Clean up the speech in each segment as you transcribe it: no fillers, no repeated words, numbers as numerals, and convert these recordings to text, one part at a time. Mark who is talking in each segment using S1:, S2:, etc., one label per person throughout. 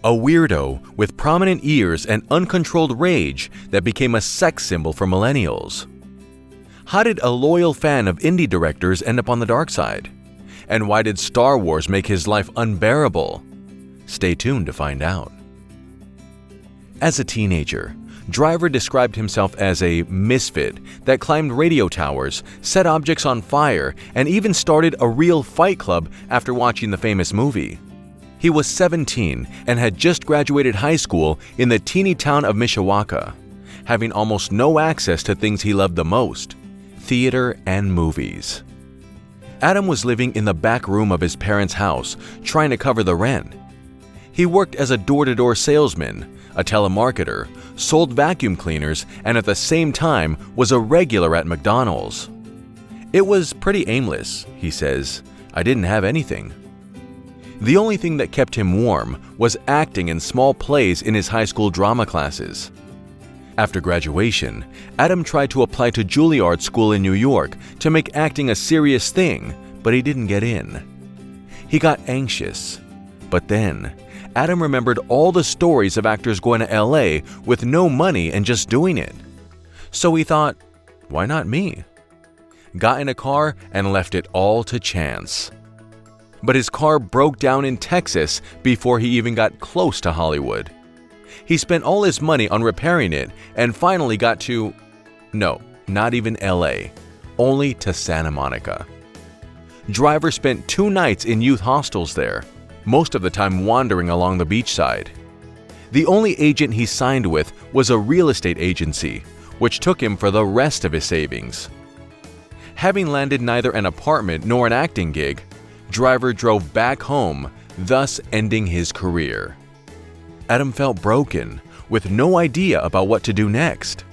S1: A weirdo with prominent ears and uncontrolled rage that became a sex symbol for millennials. How did a loyal fan of indie directors end up on the dark side? And why did Star Wars make his life unbearable? Stay tuned to find out. As a teenager, Driver described himself as a misfit that climbed radio towers, set objects on fire, and even started a real fight club after watching the famous movie. He was 17 and had just graduated high school in the teeny town of Mishawaka, having almost no access to things he loved the most: theater and movies. Adam was living in the back room of his parents' house, trying to cover the rent. He worked as a door-to-door salesman, a telemarketer, sold vacuum cleaners, and at the same time was a regular at McDonald's. It was pretty aimless, he says. I didn't have anything. The only thing that kept him warm was acting in small plays in his high school drama classes. After graduation, Adam tried to apply to Juilliard School in New York to make acting a serious thing, but he didn't get in. He got anxious. But then, Adam remembered all the stories of actors going to LA with no money and just doing it. So he thought, why not me? Got in a car and left it all to chance. But his car broke down in Texas before he even got close to Hollywood. He spent all his money on repairing it and finally got to, no, not even LA, only to Santa Monica. Driver spent 2 nights in youth hostels there, most of the time wandering along the beachside. The only agent he signed with was a real estate agency, which took him for the rest of his savings. Having landed neither an apartment nor an acting gig, Driver drove back home, thus ending his career. Adam felt broken, with no idea about what to do next.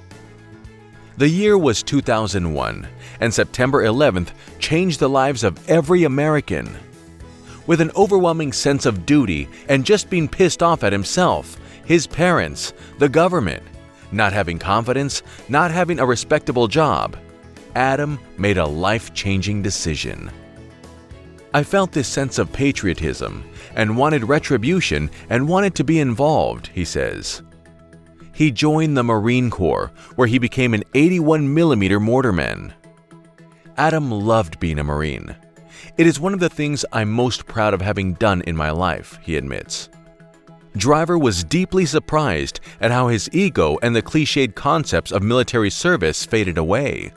S1: The year was 2001, and September 11th changed the lives of every American. With an overwhelming sense of duty and just being pissed off at himself, his parents, the government, not having confidence, not having a respectable job, Adam made a life-changing decision. I felt this sense of patriotism and wanted retribution and wanted to be involved, he says. He joined the Marine Corps, where he became an 81mm mortarman. Adam loved being a Marine. It is one of the things I'm most proud of having done in my life, he admits. Driver was deeply surprised at how his ego and the cliched concepts of military service faded away.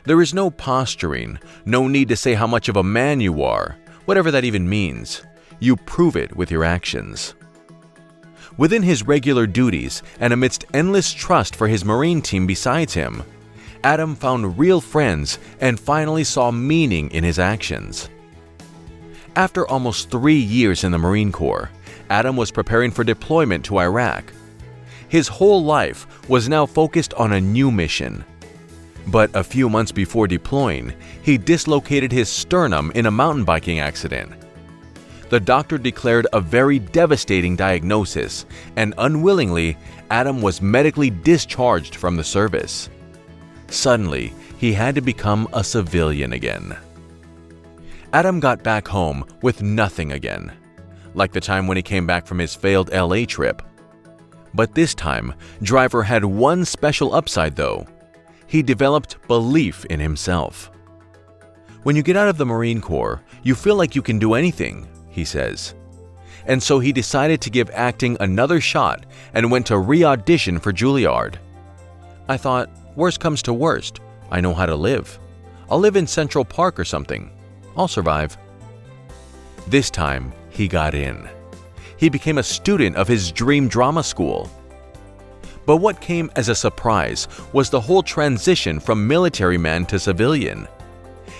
S1: There is no posturing, no need to say how much of a man you are, whatever that even means. You prove it with your actions. Within his regular duties and amidst endless trust for his Marine team besides him, Adam found real friends and finally saw meaning in his actions. After almost 3 years in the Marine Corps, Adam was preparing for deployment to Iraq. His whole life was now focused on a new mission. But a few months before deploying, he dislocated his sternum in a mountain biking accident. The doctor declared a very devastating diagnosis, and unwillingly, Adam was medically discharged from the service. Suddenly, he had to become a civilian again. Adam got back home with nothing again, like the time when he came back from his failed LA trip. But this time, Driver had one special upside though. He developed belief in himself. When you get out of the Marine Corps, you feel like you can do anything, he says. And so he decided to give acting another shot and went to re-audition for Juilliard. I thought, worst comes to worst, I know how to live. I'll live in Central Park or something. I'll survive. This time, he got in. He became a student of his dream drama school. But what came as a surprise was the whole transition from military man to civilian.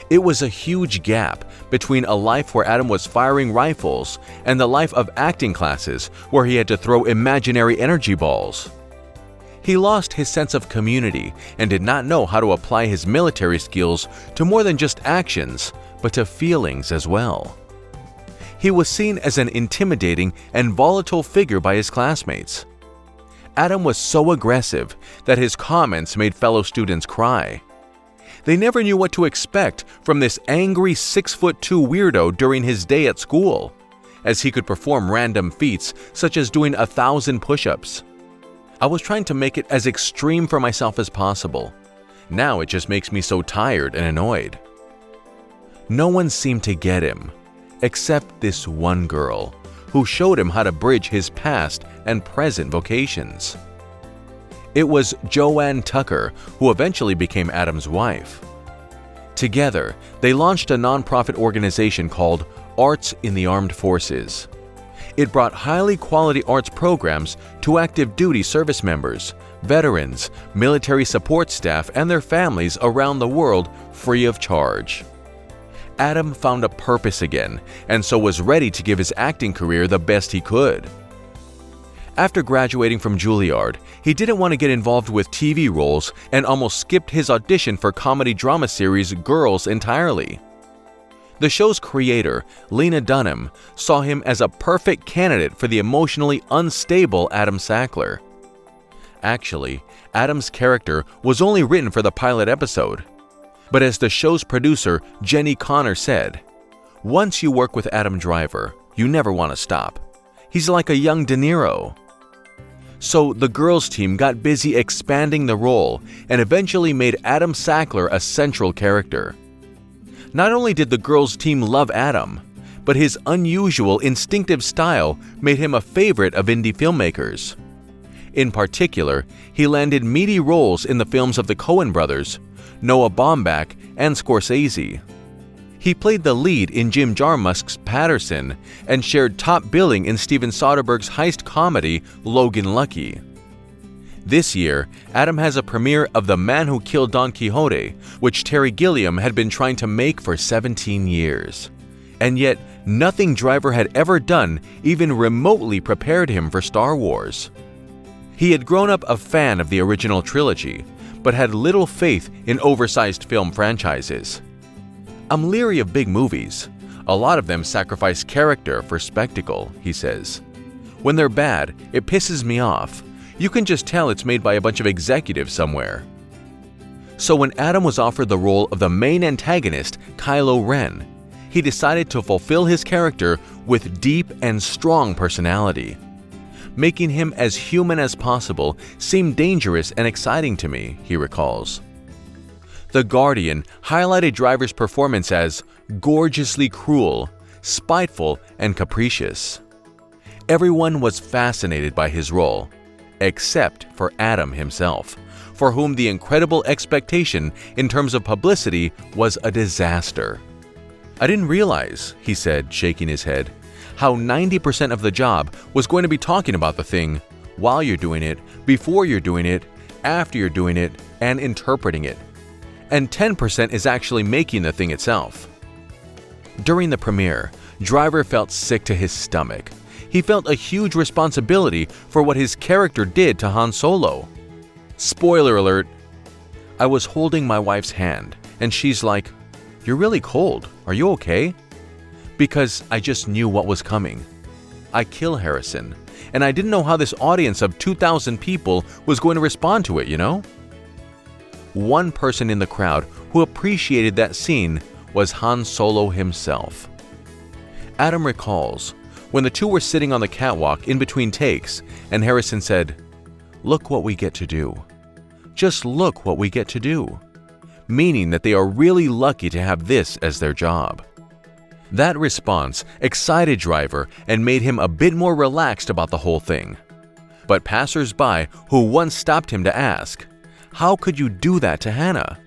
S1: It was a huge gap between a life where Adam was firing rifles and the life of acting classes where he had to throw imaginary energy balls. He lost his sense of community and did not know how to apply his military skills to more than just actions, but to feelings as well. He was seen as an intimidating and volatile figure by his classmates. Adam was so aggressive that his comments made fellow students cry. They never knew what to expect from this angry 6'2" weirdo during his day at school. as he could perform random feats such as doing 1,000 push-ups. I was trying to make it as extreme for myself as possible. Now it just makes me so tired and annoyed. No one seemed to get him, except this one girl, who showed him how to bridge his past and present vocations. It was Joanne Tucker, who eventually became Adam's wife. Together, they launched a nonprofit organization called Arts in the Armed Forces. It brought highly quality arts programs to active duty service members, veterans, military support staff, and their families around the world free of charge. Adam found a purpose again, and so was ready to give his acting career the best he could. After graduating from Juilliard, he didn't want to get involved with TV roles and almost skipped his audition for comedy drama series Girls entirely. The show's creator, Lena Dunham, saw him as a perfect candidate for the emotionally unstable Adam Sackler. Actually, Adam's character was only written for the pilot episode. But as the show's producer, Jenny Connor, said, "Once you work with Adam Driver, you never want to stop. He's like a young De Niro." So the Girls team got busy expanding the role and eventually made Adam Sackler a central character. Not only did the Girls team love Adam, but his unusual, instinctive style made him a favorite of indie filmmakers. In particular, he landed meaty roles in the films of the Coen brothers, Noah Baumbach, and Scorsese. He played the lead in Jim Jarmusch's Patterson and shared top billing in Steven Soderbergh's heist comedy Logan Lucky. This year, Adam has a premiere of The Man Who Killed Don Quixote, which Terry Gilliam had been trying to make for 17 years. And yet, nothing Driver had ever done even remotely prepared him for Star Wars. He had grown up a fan of the original trilogy, but had little faith in oversized film franchises. "I'm leery of big movies. A lot of them sacrifice character for spectacle," he says. "When they're bad, it pisses me off. You can just tell it's made by a bunch of executives somewhere." So when Adam was offered the role of the main antagonist, Kylo Ren, he decided to fulfill his character with deep and strong personality. "Making him as human as possible seemed dangerous and exciting to me," he recalls. The Guardian highlighted Driver's performance as gorgeously cruel, spiteful, and capricious. Everyone was fascinated by his role, except for Adam himself, for whom the incredible expectation in terms of publicity was a disaster. "I didn't realize," he said, shaking his head, "how 90% of the job was going to be talking about the thing while you're doing it, before you're doing it, after you're doing it, and interpreting it. And 10% is actually making the thing itself." During the premiere, Driver felt sick to his stomach. He felt a huge responsibility for what his character did to Han Solo. Spoiler alert, I was holding my wife's hand, and she's like, "You're really cold. Are you okay?" Because I just knew what was coming. I kill Harrison, and I didn't know how this audience of 2,000 people was going to respond to it, you know? One person in the crowd who appreciated that scene was Han Solo himself. Adam recalls, when the two were sitting on the catwalk in between takes, and Harrison said, "Look what we get to do. Just look what we get to do," meaning that they are really lucky to have this as their job. That response excited Driver and made him a bit more relaxed about the whole thing. But passers-by who once stopped him to ask, "How could you do that to Hannah?"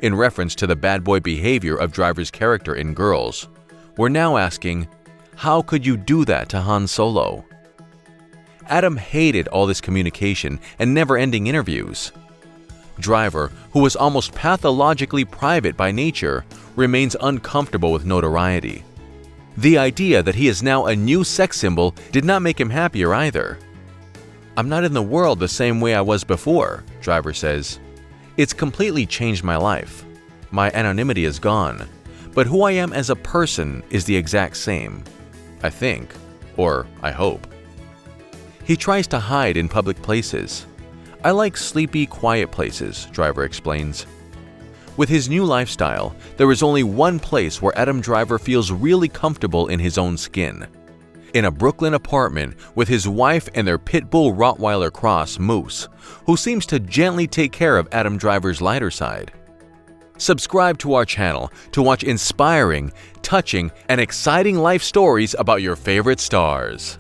S1: in reference to the bad boy behavior of Driver's character in Girls, were now asking, "How could you do that to Han Solo?" Adam hated all this communication and never-ending interviews. Driver, who was almost pathologically private by nature, remains uncomfortable with notoriety. The idea that he is now a new sex symbol did not make him happier either. "I'm not in the world the same way I was before," Driver says. "It's completely changed my life. My anonymity is gone, but who I am as a person is the exact same. I think, or I hope." He tries to hide in public places. "I like sleepy, quiet places," Driver explains. With his new lifestyle, there is only one place where Adam Driver feels really comfortable in his own skin. in a Brooklyn apartment with his wife and their pit bull Rottweiler cross, Moose, who seems to gently take care of Adam Driver's lighter side. Subscribe to our channel to watch inspiring, touching, and exciting life stories about your favorite stars.